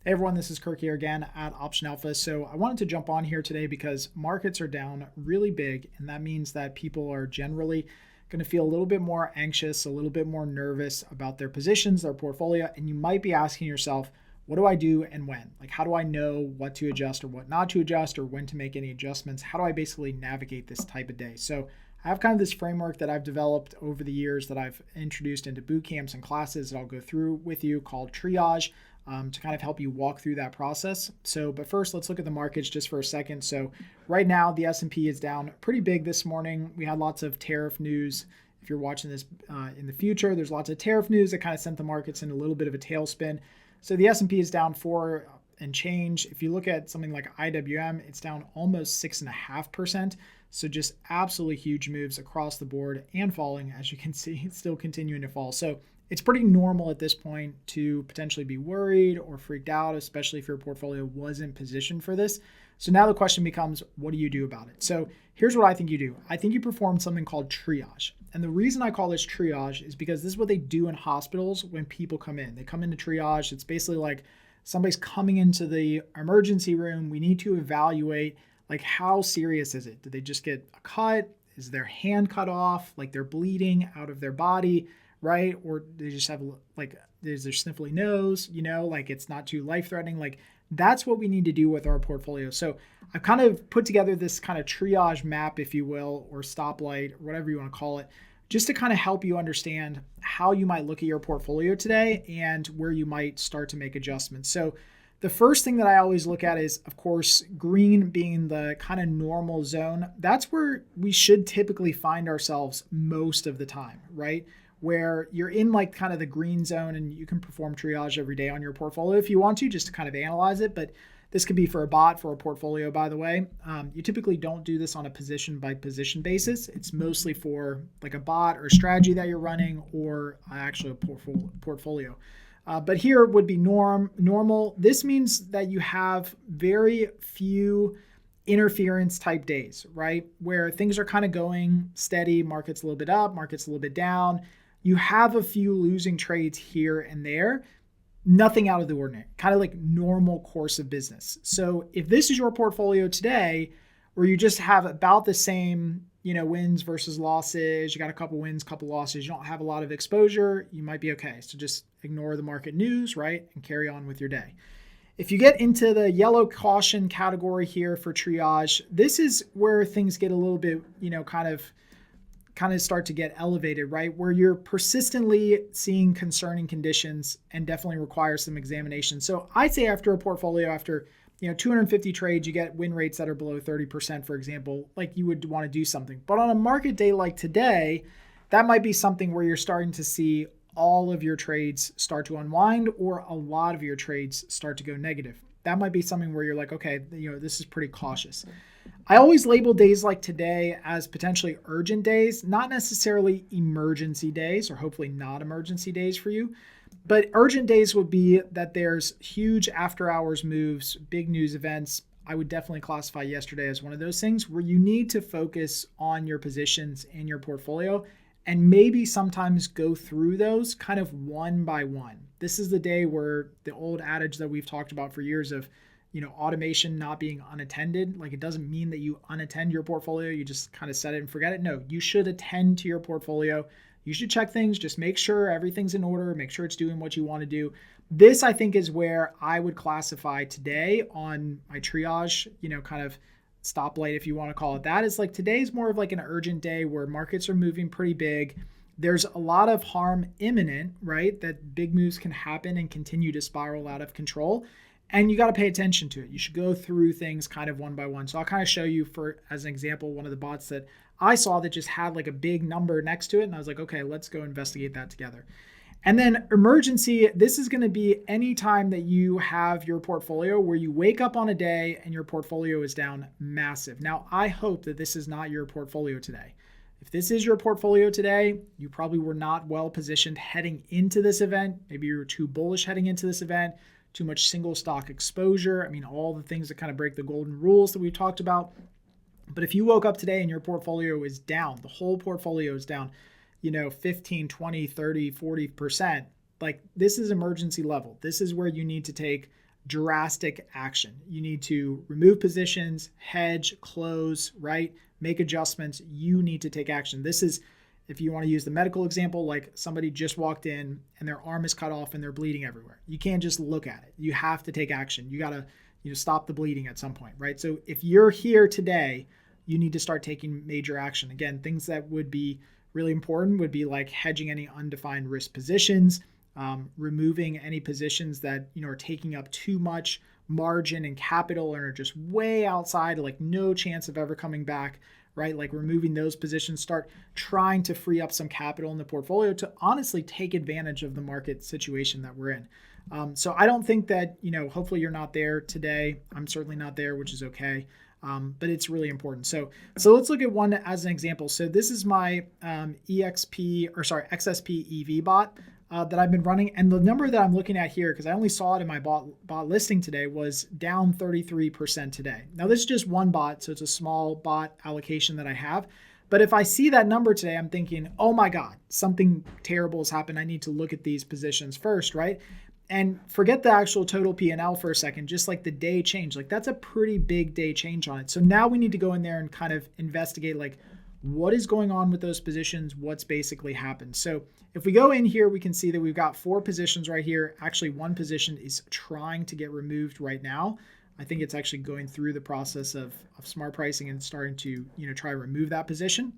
Hey everyone, this is Kirk here again at Option Alpha. So I wanted to jump on here today because markets are down really big, and that means that people are generally going to feel a little bit more anxious, a little bit more nervous about their positions, their portfolio, and you might be asking yourself, what do I do and when? Like, how do I know what to adjust or what not to adjust or when to make any adjustments? How do I basically navigate this type of day? So I have kind of this framework that I've developed over the years that I've introduced into boot camps and classes that I'll go through with you called Triage to kind of help you walk through that process. So, but first, let's look at the markets just for a second. So, right now, the S&P is down pretty big this morning. We had lots of tariff news. If you're watching this in the future, there's lots of tariff news that kind of sent the markets in a little bit of a tailspin. So the S&P is down 4 and change. If you look at something like IWM, it's down almost 6.5%. So just absolutely huge moves across the board and falling, as you can see, it's still continuing to fall. So it's pretty normal at this point to potentially be worried or freaked out, especially if your portfolio wasn't positioned for this. So now the question becomes, what do you do about it? So here's what I think you do. I think you perform something called triage. And the reason I call this triage is because this is what they do in hospitals when people come in. They come into triage. It's basically like somebody's coming into the emergency room. We need to evaluate, like, how serious is it? Did they just get a cut? Is their hand cut off? Like, they're bleeding out of their body, right? Or they just have, like, there's their sniffly nose, like it's not too life-threatening. Like, that's what we need to do with our portfolio. So I've kind of put together this kind of triage map, if you will, or stoplight, or whatever you want to call it, just to kind of help you understand how you might look at your portfolio today and where you might start to make adjustments. So the first thing that I always look at is, of course, green being the kind of normal zone. That's where we should typically find ourselves most of the time, right? Where you're in like kind of the green zone and you can perform triage every day on your portfolio if you want to, just to kind of analyze it. But this could be for a bot, for a portfolio, by the way. You typically don't do this on a position by position basis. It's mostly for like a bot or a strategy that you're running or actually a portfolio. But here would be normal. This means that you have very few interference type days, right? Where things are kind of going steady, market's a little bit up, market's a little bit down. You have a few losing trades here and there, nothing out of the ordinary, kind of like normal course of business. So if this is your portfolio today, where you just have about the same, wins versus losses, you got a couple wins, couple losses, you don't have a lot of exposure, you might be okay. So just ignore the market news, right? And carry on with your day. If you get into the yellow caution category here for triage, this is where things get a little bit, kind of start to get elevated, right? Where you're persistently seeing concerning conditions and definitely requires some examination. So I'd say after a portfolio, after 250 trades, you get win rates that are below 30%, for example, like you would want to do something. But on a market day like today, that might be something where you're starting to see all of your trades start to unwind or a lot of your trades start to go negative. That might be something where you're like, okay, this is pretty cautious. I always label days like today as potentially urgent days, not necessarily emergency days, or hopefully not emergency days for you. But urgent days would be that there's huge after hours moves, big news events. I would definitely classify yesterday as one of those things where you need to focus on your positions in your portfolio and maybe sometimes go through those kind of one by one. This is the day where the old adage that we've talked about for years of automation not being unattended. Like, it doesn't mean that you unattend your portfolio. You just kind of set it and forget it. No, you should attend to your portfolio. You should check things. Just make sure everything's in order. Make sure it's doing what you want to do. This, I think, is where I would classify today on my triage, kind of stoplight, if you want to call it that. Is like today's more of like an urgent day where markets are moving pretty big. There's a lot of harm imminent, right? That big moves can happen and continue to spiral out of control. And you got to pay attention to it. You should go through things kind of one by one. So I'll kind of show you, for as an example, one of the bots that I saw that just had like a big number next to it. And I was like, okay, let's go investigate that together. And then emergency, this is going to be any time that you have your portfolio where you wake up on a day and your portfolio is down massive. Now, I hope that this is not your portfolio today. If this is your portfolio today, you probably were not well positioned heading into this event. Maybe you were too bullish heading into this event. Too much single stock exposure. I mean, all the things that kind of break the golden rules that we've talked about. But if you woke up today and your portfolio is down, the whole portfolio is down, 15, 20, 30, 40%, like, this is emergency level. This is where you need to take drastic action. You need to remove positions, hedge, close, right? Make adjustments. You need to take action. This is, if you want to use the medical example, like somebody just walked in and their arm is cut off and they're bleeding everywhere. You can't just look at it. You have to take action. You got to stop the bleeding at some point, right? So if you're here today, you need to start taking major action. Again, things that would be really important would be like hedging any undefined risk positions, removing any positions that are taking up too much margin and capital and are just way outside, like no chance of ever coming back, right? Like removing those positions, start trying to free up some capital in the portfolio to honestly take advantage of the market situation that we're in. So I don't think that, hopefully you're not there today. I'm certainly not there, which is okay. But it's really important. So let's look at one as an example. So this is my XSP EV bot that I've been running. And the number that I'm looking at here, because I only saw it in my bot listing today, was down 33% today. Now this is just one bot, so it's a small bot allocation that I have. But if I see that number today, I'm thinking, oh my God, something terrible has happened. I need to look at these positions first, right? And forget the actual total P&L for a second, just like the day change. Like that's a pretty big day change on it. So now we need to go in there and kind of investigate like what is going on with those positions, what's basically happened. So if we go in here, we can see that we've got 4 positions right here. Actually, one position is trying to get removed right now. I think it's actually going through the process of smart pricing and starting to try to remove that position.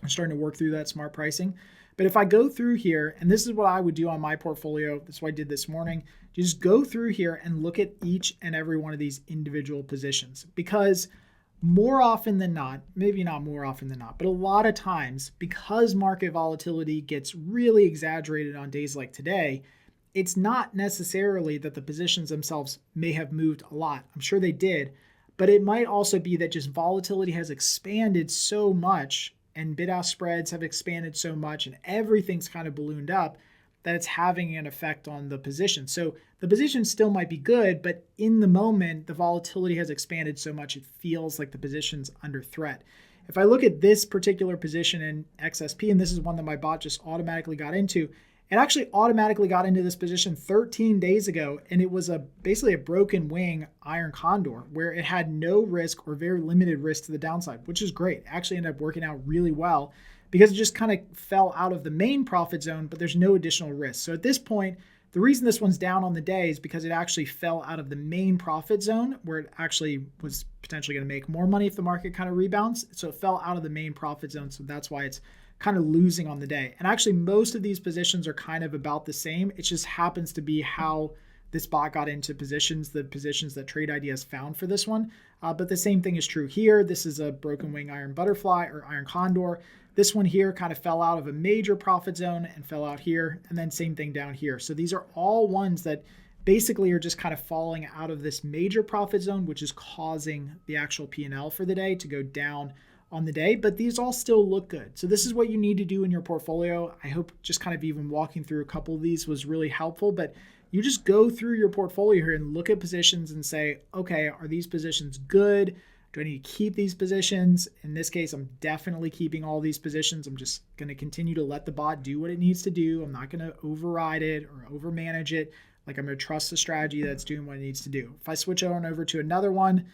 I'm starting to work through that smart pricing. But if I go through here, and this is what I would do on my portfolio, that's what I did this morning, you just go through here and look at each and every one of these individual positions. Because more often than not, maybe not more often than not, but a lot of times, because market volatility gets really exaggerated on days like today, it's not necessarily that the positions themselves may have moved a lot. I'm sure they did, but it might also be that just volatility has expanded so much and bid-ask spreads have expanded so much and everything's kind of ballooned up that it's having an effect on the position. So the position still might be good, but in the moment, the volatility has expanded so much, it feels like the position's under threat. If I look at this particular position in XSP, and this is one that my bot just automatically got into, it actually automatically got into this position 13 days ago, and it was basically a broken wing iron condor where it had no risk or very limited risk to the downside, which is great. It actually ended up working out really well because it just kind of fell out of the main profit zone, but there's no additional risk. So at this point, the reason this one's down on the day is because it actually fell out of the main profit zone where it actually was potentially going to make more money if the market kind of rebounds. So it fell out of the main profit zone. So that's why it's kind of losing on the day. And actually most of these positions are kind of about the same. It just happens to be how this bot got into positions, the positions that Trade Ideas found for this one. But the same thing is true here. This is a broken wing iron butterfly or iron condor. This one here kind of fell out of a major profit zone and fell out here. And then same thing down here. So these are all ones that basically are just kind of falling out of this major profit zone, which is causing the actual P&L for the day to go down on the day, but these all still look good. So this is what you need to do in your portfolio. I hope just kind of even walking through a couple of these was really helpful, but you just go through your portfolio here and look at positions and say, okay, are these positions good? Do I need to keep these positions? In this case, I'm definitely keeping all these positions. I'm just going to continue to let the bot do what it needs to do. I'm not going to override it or overmanage it. Like I'm going to trust the strategy that's doing what it needs to do. If I switch on over to another one,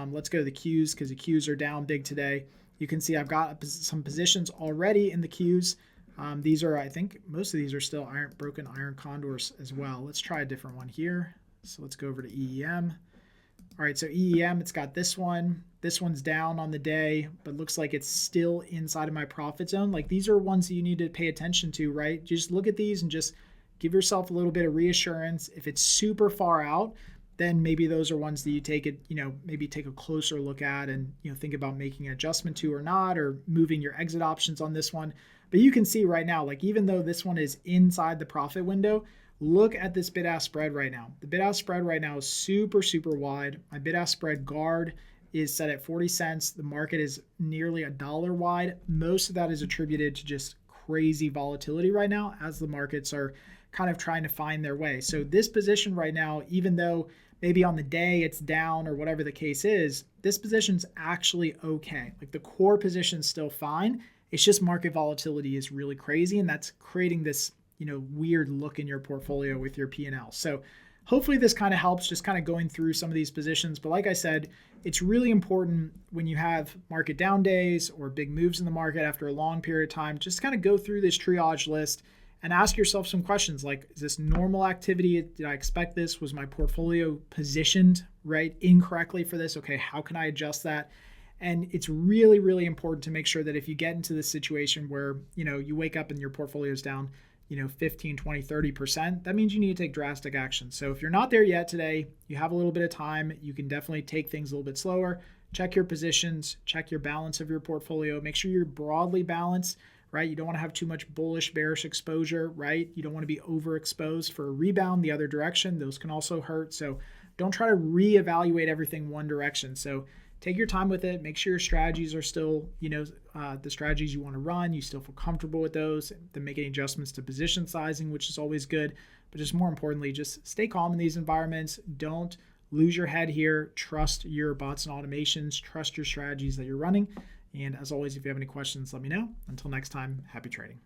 let's go to the Qs because the Qs are down big today. You can see I've got some positions already in the Qs. These are, I think, most of these are still broken iron condors as well. Let's try a different one here. So let's go over to EEM. All right, so EEM, it's got this one. This one's down on the day, but looks like it's still inside of my profit zone. Like these are ones that you need to pay attention to, right? You just look at these and just give yourself a little bit of reassurance. If it's super far out, then maybe those are ones that you take it, maybe take a closer look at and, think about making an adjustment to or not, or moving your exit options on this one. But you can see right now, like even though this one is inside the profit window, look at this bid-ask spread right now. The bid-ask spread right now is super, super wide. My bid-ask spread guard is set at 40 cents. The market is nearly $1 wide. Most of that is attributed to just crazy volatility right now as the markets are kind of trying to find their way. So this position right now, even though maybe on the day it's down or whatever the case is, this position's actually okay. Like the core position's still fine. It's just market volatility is really crazy, and that's creating this, weird look in your portfolio with your P&L. So hopefully this kind of helps, just kind of going through some of these positions. But like I said, it's really important when you have market down days or big moves in the market after a long period of time, just kind of go through this triage list and ask yourself some questions like, is this normal activity? Did I expect this? Was my portfolio positioned right incorrectly for this? Okay, how can I adjust that? And it's really, really important to make sure that if you get into this situation where, you wake up and your portfolio is down, 15, 20, 30%, that means you need to take drastic action. So if you're not there yet today, you have a little bit of time, you can definitely take things a little bit slower, check your positions, check your balance of your portfolio, make sure you're broadly balanced, right? You don't want to have too much bullish, bearish exposure, right? You don't want to be overexposed for a rebound the other direction. Those can also hurt. So don't try to reevaluate everything one direction. So take your time with it. Make sure your strategies are still, the strategies you want to run. You still feel comfortable with those. Then make any adjustments to position sizing, which is always good. But just more importantly, just stay calm in these environments. Don't lose your head here. Trust your bots and automations. Trust your strategies that you're running. And as always, if you have any questions, let me know. Until next time, happy trading.